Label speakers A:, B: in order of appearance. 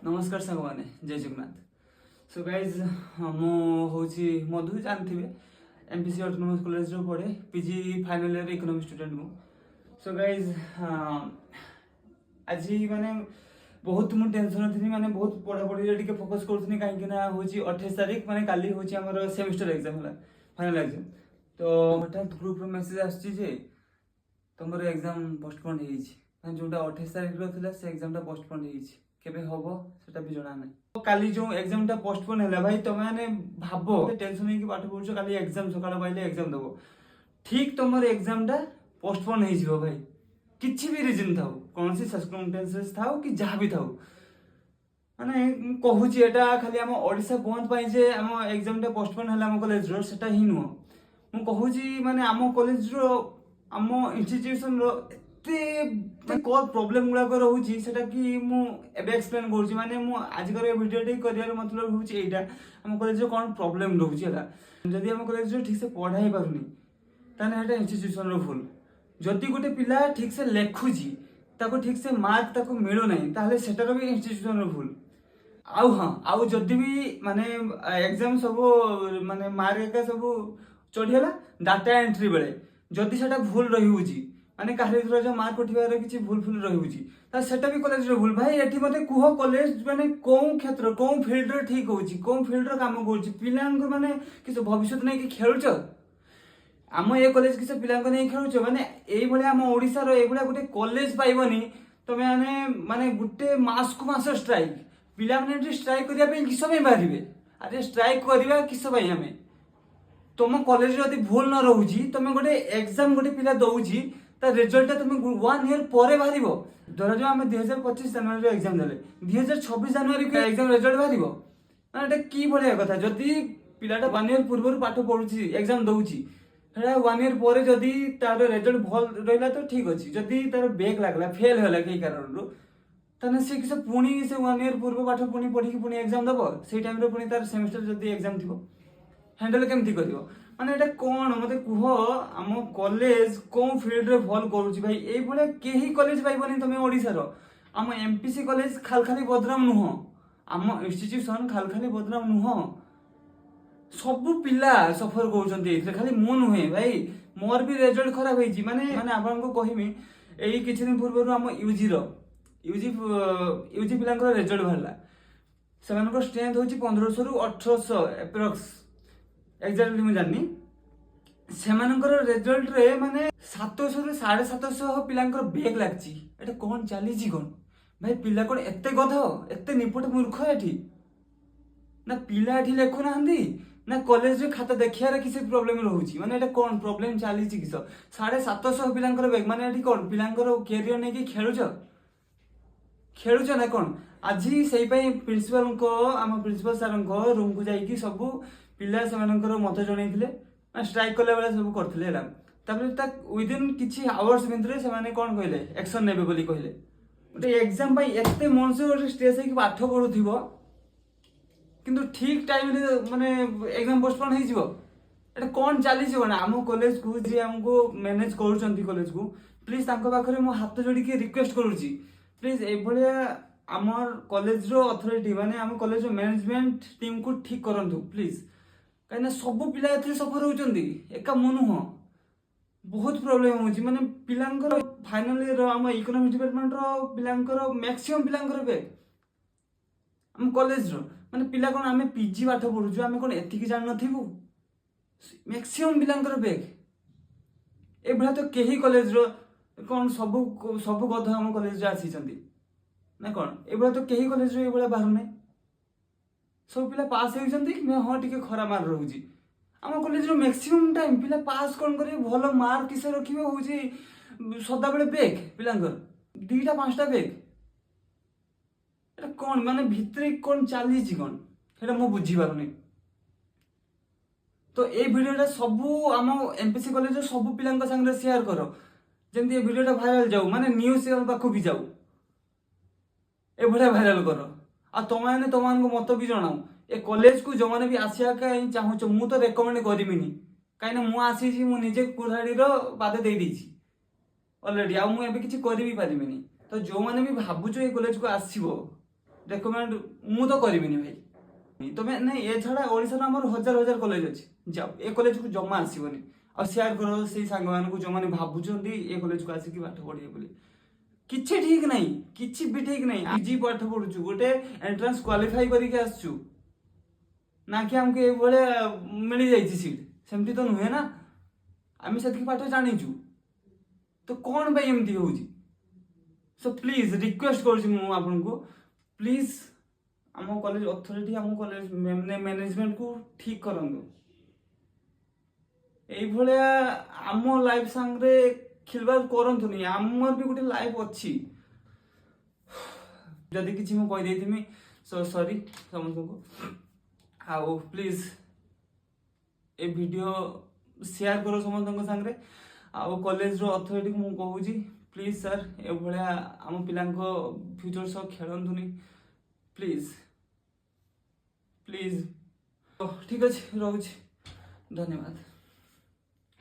A: नमस्कार सांग मैंने जय जगन्नाथ। सो गाइज मु हूँ मधु जानते एमपीसी ऑटोनोमस कॉलेज पढ़े PG final year economics student मु। सो गाइज आज माने बहुत मु टेंशन थी माने बहुत पढ़ापढ़ी टिके फोकस करूँ कहीं हूँ 28 तारीख माने काली हूँ आमर सेमिस्टर एग्जाम है फाइनल एग्जाम। तो हठात ग्रुप मेसेज आसची तुम एग्जाम पोस्टपोन हो जोटा 28 तारीख रहा से एग्जाम पोस्टपोन केबे हबो सेटा भी जଣା नहीं। काली जो एग्जाम टा पोस्टपोन हैला भाई तुम माने भाबो टेंशन नहीं कि पाठ पढुछ काली एग्जाम सकाळ पाइले एग्जाम दबो ठीक तुमर एग्जाम टा पोस्टपोन हो जिवो भाई किछि भी रीजन थाउ कौन सी सर्कमस्टेंसेस थाउ कि जहाँ भी थाउ माने कहूची एटा खाली हम ओडिसा बंद पाई जे हम एग्जाम टा पोस्टपोन हैला हम कॉलेज रो सेटा ही नुह मु कहूची माने हम कॉलेज रो हम इंस्टीट्यूशन रो एते कौन प्रॉब्लम गुड़ाक रोचे सेटा कि मुझे एक्सप्लेन करुँच माने आजकर भिडियो कर मतलब हूँ यहाँ आम कॉलेज कौन प्रॉब्लम रोचे जदि आम कॉलेज ठीक से पढ़ाई पारुनी ताने इंस्टीट्यूशन भूल जदि गोटे पिला ठीक से लेखुची ठीक से मार्क ताको मिलू नहीं ताहले सेटार भी इंस्टीट्यूशन भूल आउ हाँ आउ जदि भी माने एग्जाम सब माने मार्क एका सब चढ़ीगला डाटा एंट्री बेले जदि सेटा भूल रही माने काहे जो मार्क उठिबार किछि भूल भूल रही ता सेटा भी कॉलेज रे भूल भाई एठी मते कुह कॉलेज माने कोन क्षेत्र कोन फील्ड रे ठीक होउची कोन फील्ड रे काम करूची पिलांग माने किछ भविष्य नै कि खेलुछ आम ए कॉलेज किछ पिलांग नै खेलुछ माने एई भले आम ओडिसा रो एगुडा गोटे कॉलेज पाइबनी तमे माने गुटे मास को मास स्ट्राइक पिला माने स्ट्राइक करिया पे किछ में बारिबे अरे स्ट्राइक करिवा किछ भाई हमें तुम कॉलेज रे यदि भूल न रहउची तमे गोटे एग्जाम गोटे पिला दउची रिजल्ट तुम 1 ईयर पर बाहर धर जो आम 2025 जनवरी एग्जाम देले 2026 जनवरी को एग्जाम रिजल्ट बाहर माने कि भाया कथा जदि पिलाटा 1 ईयर पूर्व पाठ पढ़ुची एग्जाम दउची 1 ईयर पर जदि तार रिजल्ट भल रहिला तो ठीक अछि जदि तार बैक लागला फेल होला के कारण रो तने से किस पुणी से 1 ईयर पूर्व पाठ पुणी पढ़ी पुणी एग्जाम दबो से टाइम रे पुणी तार सेमेस्टर जदि एग्जाम थिबो हैंडल केमती करिवो माने एटा कोन मते कुह आम कॉलेज कोन फील्ड रे भल करूची भाई एई भले केही कॉलेज पाइबनी तमे ओडिसा रो आम एमपीसी कॉलेज खालखाली बदनाम नुह आम इंस्टीट्यूशन खालखाली बदनाम नुह सब पिला सफर करूचंती एथरे खाली मु नुहे भाई मोर भी रिजल्ट खराब होईची माने माने आपन को कहिमी एई किछि दिन पूर्व आम यूजी पिलांकर रिजल्ट भरला सेमानकर स्ट्रेंथ होची 1500 रु 1800 एप्रोक्स एक्जाक्टली मुझे जानी सेमानकर रिजल्ट रे माने 700 रु 750 पिलांकर बैक लागची एटा कोन चलीची कोन भाई पिला कोन एते गध एते निपट मूर्ख एठी ना पिला एठी लेखु नांदी ना कॉलेज रे खाता देखियार किसी प्रॉब्लम रहउची माने एटा कोन प्रॉब्लम चलीची किस 750 पिलांकर बैक माने एठी कोन पिलांकर कैरियर नै कि खेलुच ना कोन आजी सेई पई प्रिंसिपल को आम प्रिंसिपल सर को रूम को जाई कि सब पिला सेमानकर मत जणैथिले स्ट्राइक कले बेला सब करथिले हैला तापर विदिन किछि आवर्स भितरे सेमाने कोन कहले एक्शन नेबे बोली कहले गोटे एग्जाम पई एते मनसे गोटे स्ट्रेस है कि पाठ पढुथिबो किंतु ठीक टाइम रे माने एग्जाम पोस्टपोन हो जिवो एटा कोन चली जिवो ना हम कॉलेज को जे हमको मैनेज करूचंती कॉलेज को प्लीज तांको पाखरे मो हाथ जोड़ी के रिक्वेस्ट करूची प्लीज ए भले हमर कॉलेज रो अथॉरिटी माने हम कॉलेज रो मैनेजमेंट टीम को ठीक करंतु प्लीज कहीं सब पिला एथरे सफर होचंती एका मनु हो बहुत प्रॉब्लम होची माने पिलांकर फाइनल ईयर हम इकोनॉमिक्स डिपार्टमेंट रो पिलांकर मैक्सिमम पिलांकर बैक हम कॉलेज रो माने पिला कोन हमें पीजी पाठ पढुछु हमें कोन एथिकी जान नथिबु मैक्सिमम पिलांकर बैक ए भला तो केही कॉलेज रो कोन सब गध हम कॉलेज रे आसी चंती ना कोन ए भला तो केही कॉलेज रो ए भला बाहर नै सब पिला पास होइचंती मैं हाँ टिके खरा मार रहउची आम कॉलेज रो मैक्सिमम टाइम पिला पास कोन करी भलो मार्क किसे रखिबे होउची सदा बेले बैक पिलांकर 2टा 5टा बैक एटा कोन माने भितरे कोन चालीची कोन हेटा मो बुझी पारुनी तो ए वीडियोटा सब आम एमपीसी कॉलेज रो सब पिलांक संगे शेयर करो जेंती ए वीडियोटा वायरल जाऊ माने न्यूज़ चैनल पाखु भी जाऊ ए भले वायरल करो आ तुम तुम मत भी जनाओ ए कॉलेज को जो मैंने भी आसिया चाहूच मु तो रेकमेंड करिमिनी कहीं मु आसी मु निजे कुल्हाड़ी पाद दे देछि ऑलरेडी आ मु एबे किछि करि भी परिमिनी तो जो मैंने भी भाबुछ ए कॉलेज को आसीबो ରେକମେଣ୍ଡ ମୁଁ ତ କରିବିନି ଭାଇ। ତମେ ନାଇଁ ଏ ଛଡା ଓଡ଼ିଶାରେ ଆମର ହଜାର ହଜାର କଲେଜ ଅଛି, ଯାଅ ଏ କଲେଜକୁ ଜମା ଆସିବନି। ଆଉ ସେୟାର କର ସେଇ ସାଙ୍ଗମାନଙ୍କୁ ଯୋଉମାନେ ଭାବୁଛନ୍ତି ଏ କଲେଜକୁ ଆସିକି ପାଠ ପଢିବେ ବୋଲି। କିଛି ଠିକ ନାହିଁ, କିଛି ବି ଠିକ ନାହିଁ। ପିଜି ପାଠ ପଢୁଛୁ, ଗୋଟେ ଏଣ୍ଟ୍ରାନ୍ସ କ୍ୱାଲିଫାଇ କରିକି ଆସିଛୁ, ନା କି ଆମକୁ ଏଇଭଳିଆ ମିଳିଯାଇଛି ସିଟ୍, ସେମିତି ତ ନୁହେଁ ନା। ଆମେ ସେତିକି ପାଠ ଜାଣିଛୁ, ତ କଣ ପାଇଁ ଏମିତି ହଉଛି? ସୋ ପ୍ଲିଜ ରିକ୍ୱେଷ୍ଟ କରୁଛି ମୁଁ ଆପଣଙ୍କୁ, ପ୍ଲିଜ ଆମ କଲେଜ ଅଥରିଟି, ଆମ କଲେଜ ମ୍ୟାନେଜମେଣ୍ଟକୁ ଠିକ କରନ୍ତୁ। ଏଇଭଳିଆ ଆମ ଲାଇଫ ସାଙ୍ଗରେ ଖିଲବାଡ଼ କରନ୍ତୁନି, ଆମର ବି ଗୋଟେ ଲାଇଫ ଅଛି। ଯଦି କିଛି ମୁଁ କହିଦେଇଥିମି ସୋ ସରି ସମସ୍ତଙ୍କୁ। ଆଉ ପ୍ଲିଜ ଏ ଭିଡ଼ିଓ ସେୟାର କର ସମସ୍ତଙ୍କ ସାଙ୍ଗରେ। ଆଉ କଲେଜର ଅଥରିଟିକୁ ମୁଁ କହୁଛି, ପ୍ଲିଜ ସାର୍ ଏଭଳିଆ ଆମ ପିଲାଙ୍କ ଫ୍ୟୁଚର ସହ ଖେଳନ୍ତୁନି ପ୍ଲିଜ ପ୍ଲିଜ। ଠିକ ଅଛି, ରହୁଛି, ଧନ୍ୟବାଦ।